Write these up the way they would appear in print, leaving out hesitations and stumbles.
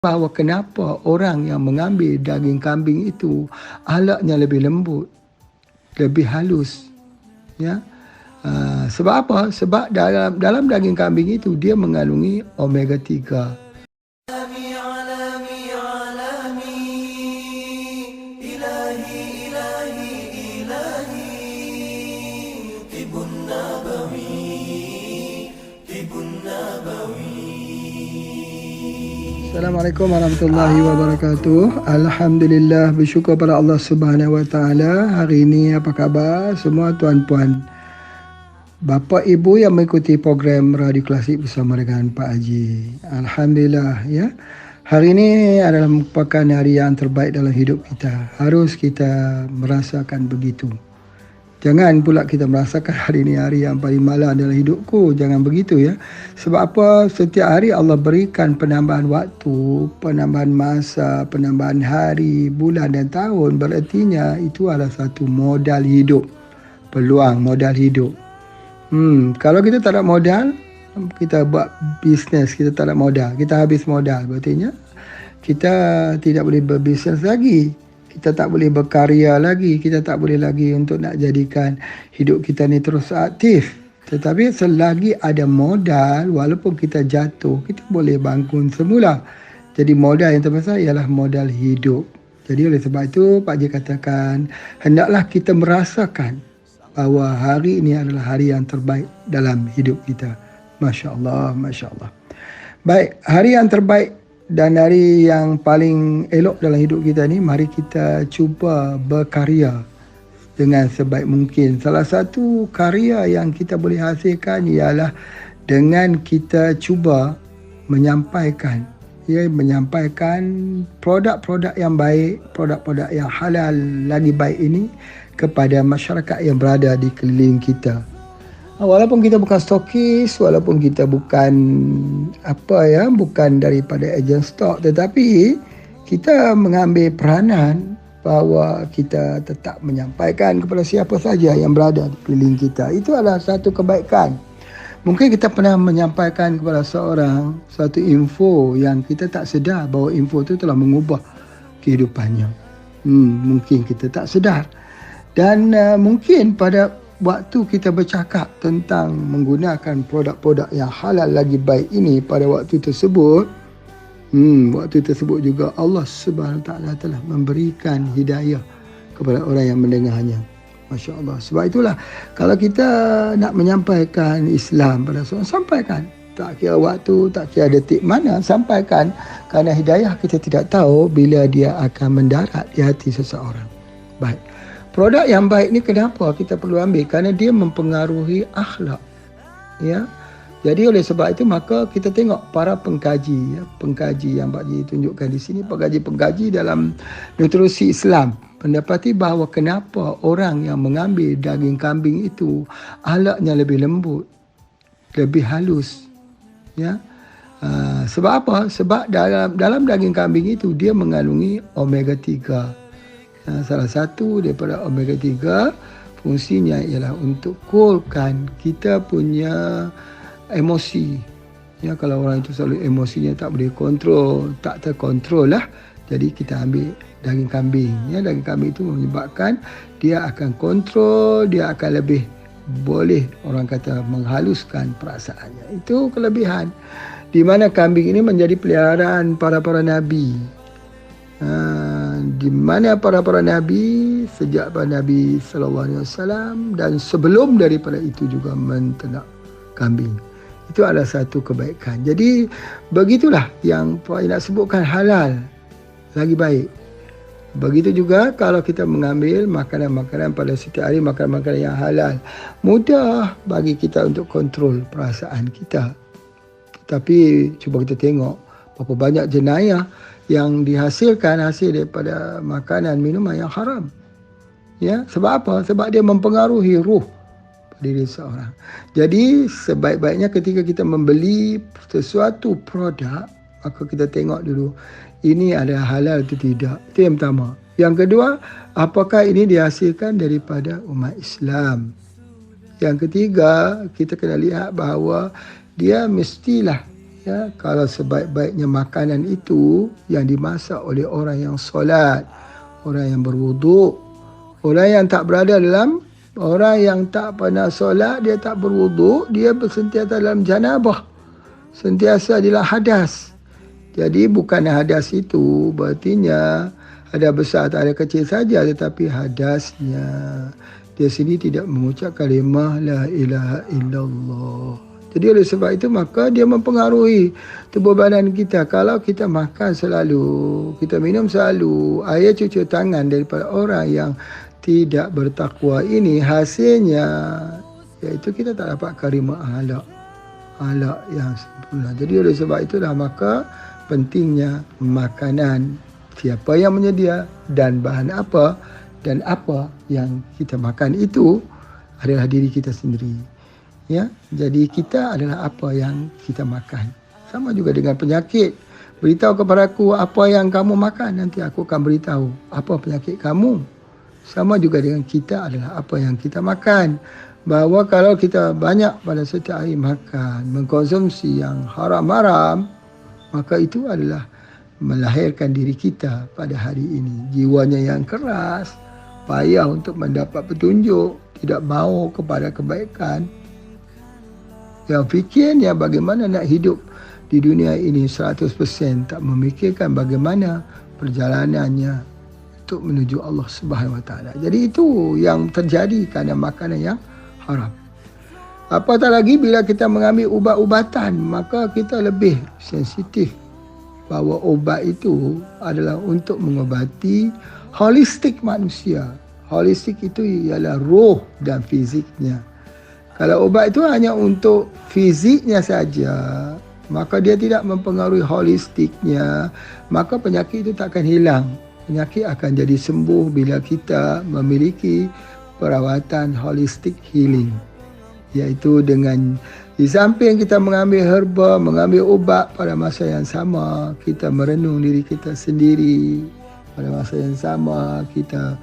bahawa kenapa orang yang mengambil daging kambing itu alatnya lebih lembut, lebih halus, ya. Sebab apa? Sebab dalam daging kambing itu dia mengandungi omega 3. Assalamualaikum warahmatullahi wabarakatuh. Alhamdulillah, bersyukur pada Allah Subhanahu wa taala. Hari ini apa khabar semua tuan-puan, bapa ibu yang mengikuti program Radio Klasik bersama dengan Pak Haji. Alhamdulillah, ya. Hari ini adalah merupakan hari yang terbaik dalam hidup kita. Harus kita merasakan begitu. Jangan pula kita merasakan hari ini hari yang paling malang dalam hidupku. Jangan begitu, ya. Sebab apa? Setiap hari Allah berikan penambahan waktu, penambahan masa, penambahan hari, bulan dan tahun. Berartinya itu adalah satu modal hidup. Peluang modal hidup. Kalau kita tak ada modal, kita buat bisnes, kita tak ada modal, kita habis modal. Berartinya kita tidak boleh berbisnes lagi. Kita tak boleh berkarya lagi. Kita tak boleh lagi untuk nak jadikan hidup kita ni terus aktif. Tetapi selagi ada modal, walaupun kita jatuh, kita boleh bangun semula. Jadi modal yang terbesar ialah modal hidup. Jadi oleh sebab itu, Pak Haji katakan, hendaklah kita merasakan bahawa hari ini adalah hari yang terbaik dalam hidup kita. Masya Allah, Masya Allah. Baik, hari yang terbaik dan hari yang paling elok dalam hidup kita ni, mari kita cuba berkarya dengan sebaik mungkin. Salah satu karya yang kita boleh hasilkan ialah dengan kita cuba menyampaikan produk-produk yang baik, produk-produk yang halal lagi baik ini kepada masyarakat yang berada di keliling kita. Walaupun kita bukan stokis, walaupun kita bukan daripada ejen stok, tetapi kita mengambil peranan bahawa kita tetap menyampaikan kepada siapa saja yang berada di keliling kita. Itu adalah satu kebaikan. Mungkin kita pernah menyampaikan kepada seorang satu info yang kita tak sedar bahawa info itu telah mengubah kehidupannya. Mungkin kita tak sedar. Dan mungkin pada waktu kita bercakap tentang menggunakan produk-produk yang halal lagi baik ini pada waktu tersebut, juga Allah Subhanahu Wa Taala telah memberikan hidayah kepada orang yang mendengarnya. Masya Allah. Sebab itulah kalau kita nak menyampaikan Islam pada seorang, sampaikan. Tak kira waktu, tak kira detik mana, sampaikan. Kerana hidayah kita tidak tahu bila dia akan mendarat di hati seseorang. Baik. Produk yang baik ni kenapa kita perlu ambil? Kerana dia mempengaruhi akhlak. Ya. Jadi oleh sebab itu maka kita tengok para pengkaji yang Pak Haji tunjukkan di sini, pengkaji dalam nutrisi Islam mendapati bahawa kenapa orang yang mengambil daging kambing itu alatnya lebih lembut, lebih halus. Ya. Sebab apa? Sebab dalam daging kambing itu dia mengandungi omega 3. Salah satu daripada omega 3 fungsinya ialah untuk coolkan kita punya emosi. Ya, kalau orang itu selalu emosinya tak boleh kontrol, tak terkontrol lah. Jadi kita ambil daging kambing. Ya, daging kambing itu menyebabkan dia akan kontrol, dia akan lebih boleh orang kata menghaluskan perasaannya. Itu kelebihan. Di mana kambing ini menjadi peliharaan para nabi. Di mana para nabi sejak Nabi SAW dan sebelum daripada itu juga menternak kambing. Itu adalah satu kebaikan. Jadi begitulah yang nak sebutkan halal lagi baik. Begitu juga kalau kita mengambil makanan-makanan pada setiap hari, makanan-makanan yang halal, mudah bagi kita untuk kontrol perasaan kita. Tapi cuba kita tengok berapa banyak jenayah yang dihasilkan hasil daripada makanan minuman yang haram. Ya, sebab apa? Sebab dia mempengaruhi ruh diri seorang. Jadi sebaik-baiknya ketika kita membeli sesuatu produk, maka kita tengok dulu ini ada halal atau tidak. Itu yang pertama. Yang kedua, apakah ini dihasilkan daripada umat Islam? Yang ketiga, kita kena lihat bahawa dia mestilah Ya, kalau sebaik-baiknya makanan itu yang dimasak oleh orang yang solat, orang yang berwuduk, orang yang tak berada dalam, orang yang tak pernah solat, dia tak berwuduk, dia bersentiasa dalam janabah, sentiasa dalam hadas. Jadi bukan hadas itu berartinya ada besar tak ada kecil saja, tetapi hadasnya dia sendiri tidak mengucap kalimah la ilaha illallah. Jadi oleh sebab itu maka dia mempengaruhi tubuh badan kita. Kalau kita makan selalu, kita minum selalu air cuci tangan daripada orang yang tidak bertakwa, ini hasilnya iaitu kita tak dapat kalimah akhlak yang sempurna. Jadi oleh sebab itulah maka pentingnya makanan, siapa yang menyedia dan bahan apa, dan apa yang kita makan itu adalah diri kita sendiri. Ya, jadi kita adalah apa yang kita makan. Sama juga dengan penyakit. Beritahu kepada aku apa yang kamu makan, nanti aku akan beritahu apa penyakit kamu. Sama juga dengan kita adalah apa yang kita makan. Bahawa kalau kita banyak pada setiap hari makan, mengkonsumsi yang haram-haram, maka itu adalah melahirkan diri kita pada hari ini. Jiwanya yang keras, payah untuk mendapat petunjuk, tidak mau kepada kebaikan. Yang fikirnya bagaimana nak hidup di dunia ini 100%, tak memikirkan bagaimana perjalanannya untuk menuju Allah Subhanahu Wa Taala. Jadi itu yang terjadi kerana makanan yang haram. Apatah lagi bila kita mengambil ubat-ubatan, maka kita lebih sensitif bahawa obat itu adalah untuk mengobati holistik manusia. Holistik itu ialah roh dan fiziknya. Kalau obat itu hanya untuk fiziknya saja, maka dia tidak mempengaruhi holistiknya, maka penyakit itu tak akan hilang. Penyakit akan jadi sembuh bila kita memiliki perawatan holistic healing, iaitu dengan di samping kita mengambil herba, mengambil ubat, pada masa yang sama kita merenung diri kita sendiri. Pada masa yang sama kita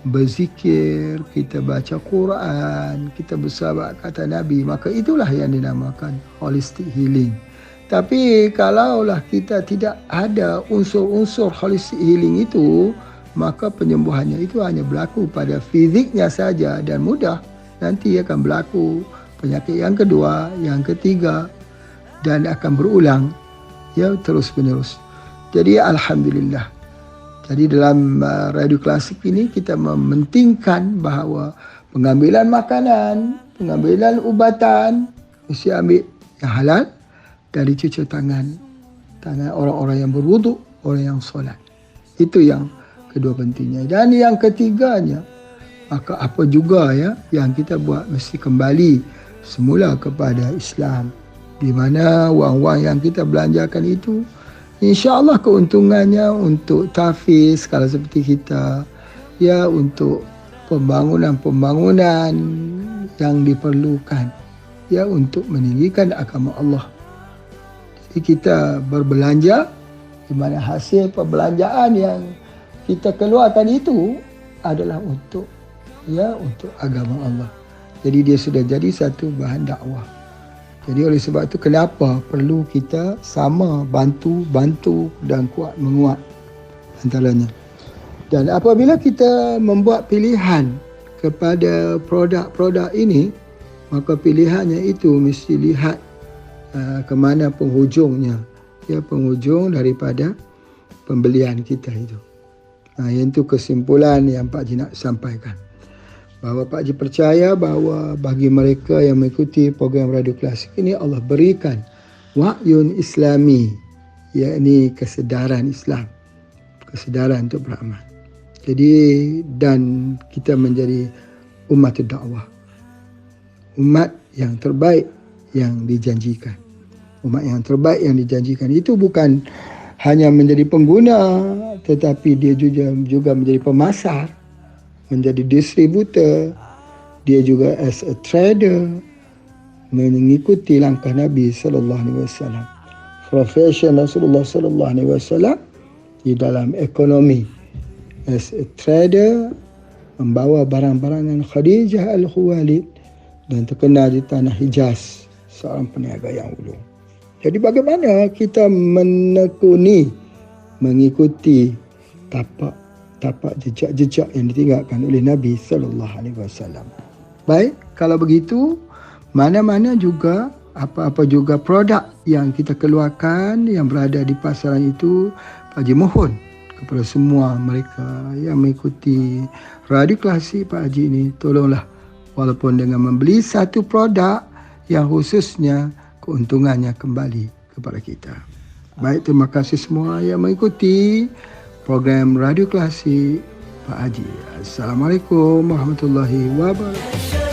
berzikir, kita baca Quran, kita bersahabat kata Nabi, maka itulah yang dinamakan holistic healing. Tapi kalaulah kita tidak ada unsur-unsur holistic healing itu, maka penyembuhannya itu hanya berlaku pada fiziknya saja dan mudah. Nanti akan berlaku penyakit yang kedua, yang ketiga, dan akan berulang ya terus menerus. Jadi alhamdulillah. Jadi dalam radio klasik ini kita mementingkan bahawa pengambilan makanan, pengambilan ubatan mesti ambil yang halal dari cuci tangan orang-orang yang berwuduk, orang yang solat. Itu yang kedua pentingnya. Dan yang ketiganya, maka apa juga ya yang kita buat, mesti kembali semula kepada Islam, di mana wang-wang yang kita belanjakan itu insya-Allah keuntungannya untuk tahfiz kalau seperti kita, ya untuk pembangunan-pembangunan yang diperlukan, ya untuk meninggikan agama Allah. Jadi kita berbelanja, di mana hasil perbelanjaan yang kita keluarkan itu adalah untuk agama Allah. Jadi dia sudah jadi satu bahan dakwah. Jadi oleh sebab itu kenapa perlu kita sama bantu dan kuat menguat antaranya. Dan apabila kita membuat pilihan kepada produk-produk ini, maka pilihannya itu mesti lihat ke mana penghujungnya. Ya, penghujung daripada pembelian kita itu. Yang itu kesimpulan yang Pak Haji nak sampaikan. Bahawa Pak Haji percaya bahawa bagi mereka yang mengikuti program radio klasik ini, Allah berikan wahyun islami, yakni kesedaran Islam, kesedaran untuk beramal. Jadi dan kita menjadi umat dakwah, umat yang terbaik yang dijanjikan. Umat yang terbaik yang dijanjikan itu bukan hanya menjadi pengguna, tetapi dia juga menjadi pemasar, menjadi distributor, dia juga as a trader, mengikuti langkah Nabi sallallahu alaihi wasallam. Profession Rasulullah sallallahu alaihi wasallam di dalam ekonomi as a trader, membawa barang-barangan Khadijah Al-Khuwailid dan terkenal di tanah Hijaz, seorang peniaga yang ulung. Jadi bagaimana kita menekuni, mengikuti tapak jejak-jejak yang ditinggalkan oleh Nabi SAW. Baik, kalau begitu, mana-mana juga, apa-apa juga produk yang kita keluarkan yang berada di pasaran itu, Pak Haji mohon kepada semua mereka yang mengikuti Radio Klasik Pak Haji ini, tolonglah walaupun dengan membeli satu produk yang khususnya keuntungannya kembali kepada kita. Baik, terima kasih semua yang mengikuti program Radio Klasik Pak Haji. Assalamualaikum warahmatullahi wabarakatuh.